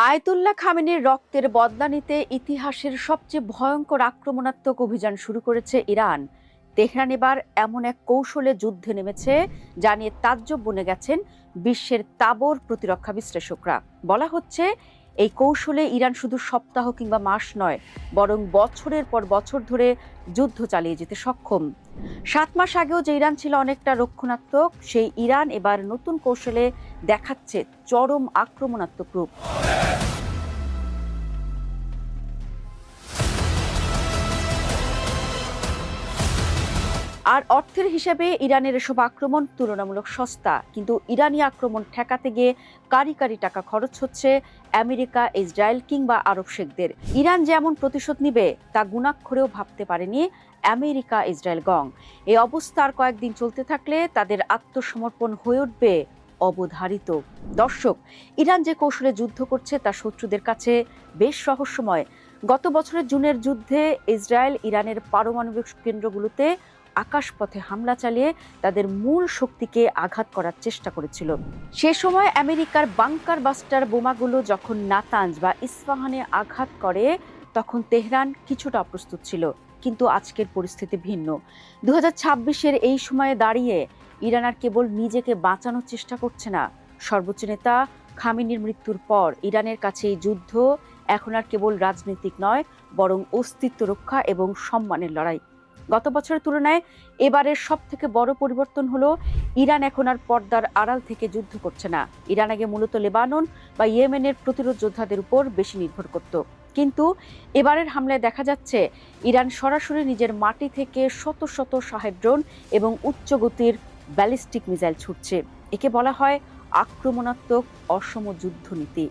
Ayatollah খামেনির রক্তের বদলা নিতে ইতিহাসের সবচেয়ে ভয়ঙ্কর আক্রমণাত্মক অভিযান শুরু করেছে ইরান। তেহরান এবার এমন এক কৌশলে যুদ্ধে নেমেছে যা নিয়ে তাজ্জব বনে গেছেন বিশ্বের তাবর প্রতিরক্ষা বিশ্লেষকরা। বলা হচ্ছে এই কৌশলে ইরান শুধু সপ্তাহ কিংবা মাস নয়, বরং বছরের পর বছর ধরে যুদ্ধ চালিয়ে যেতে সক্ষম। 7 মাস আগেও যে ইরান ছিল অনেকটা রক্ষণাত্মক, সেই ইরান এবার নতুন কৌশলে দেখাচ্ছে চরম আক্রমণাত্মক রূপ। আর অর্থের হিসাবে ইরানের এসব আক্রমণ তুলনামূলক সস্তা, কিন্তু ইরানি আক্রমণ ঠেকাতে গিয়ে কারি কারি টাকা খরচ হচ্ছে আমেরিকা, ইসরায়েল কিংবা আরব শেখদের। ইরান যেমন প্রতিশোধ নিবে তা গুণাক্ষরেও ভাবতে পারেনি আমেরিকা, ইসরায়েল গং। এই অবস্থা আর কয়েকদিন চলতে থাকলে তাদের আত্মসমর্পণ হয়ে উঠবে অবধারিত। দর্শক, ইরান যে কৌশলে যুদ্ধ করছে তা শত্রুদের কাছে বেশ রহস্যময়। গত বছরের জুনের যুদ্ধে ইসরায়েল ইরানের পারমাণবিক কেন্দ্রগুলোতে আকাশপথে হামলা চালিয়ে তাদের মূল শক্তিকে আঘাত করার চেষ্টা করেছিল। সে সময় আমেরিকার বাংকার বাস্টার বোমাগুলো যখন নাতাঞ্জ বা ইস্পাহানে আঘাত করে, তখন তেহরান কিছুটা অপ্রস্তুত ছিল। কিন্তু আজকের পরিস্থিতি ভিন্ন। 2026-এর এই সময়ে দাঁড়িয়ে ইরান আর কেবল নিজেকে বাঁচানোর চেষ্টা করছে না। সর্বোচ্চ নেতা খামেনির মৃত্যুর পর ইরানের কাছে এই যুদ্ধ এখন আর কেবল রাজনৈতিক নয়, বরং অস্তিত্ব রক্ষা এবং সম্মানের লড়াই। গত বছরের তুলনায় এবারের সবথেকে বড় পরিবর্তন হলো ইরান এখন আর পর্দার আড়াল থেকে যুদ্ধ করছে না। ইরান আগে মূলত লেবানন বা ইয়েমেনের প্রতিরোধ যোদ্ধাদের উপর বেশি নির্ভর করত, কিন্তু এবারের হামলায় দেখা যাচ্ছে ইরান সরাসরি নিজের মাটি থেকে শত শত শাহেদ ড্রোন এবং উচ্চ গতির ব্যালিস্টিক মিসাইল ছুটছে। একে বলা হয় আক্রমণাত্মক অসম যুদ্ধনীতি।